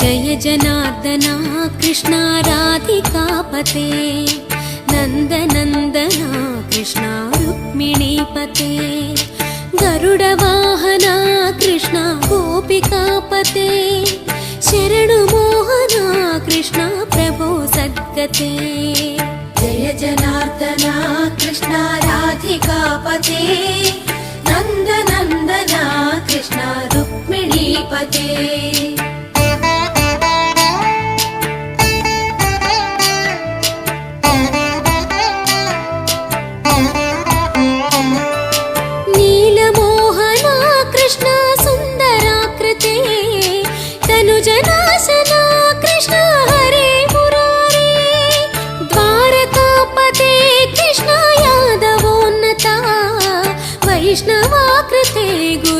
जय जनार्दना कृष्णा राधिकापते नन्दनन्दना कृष्णा रुक्मिणीपते गरुडवाहना कृष्णा गोपिकापते शरणुमोहना कृष्णा प्रभो सद्गते जय जनार्दना कृष्णा राधिकापते नन्दनन्दना कृष्णा रुक्मिणीपते नीलमोहना कृष्णा सुन्दराकृते तनुजनाशना कृष्णा हरे मुरारे द्वारकापते कृष्णा यादवोन्नता वैष्णवाकृते गुरु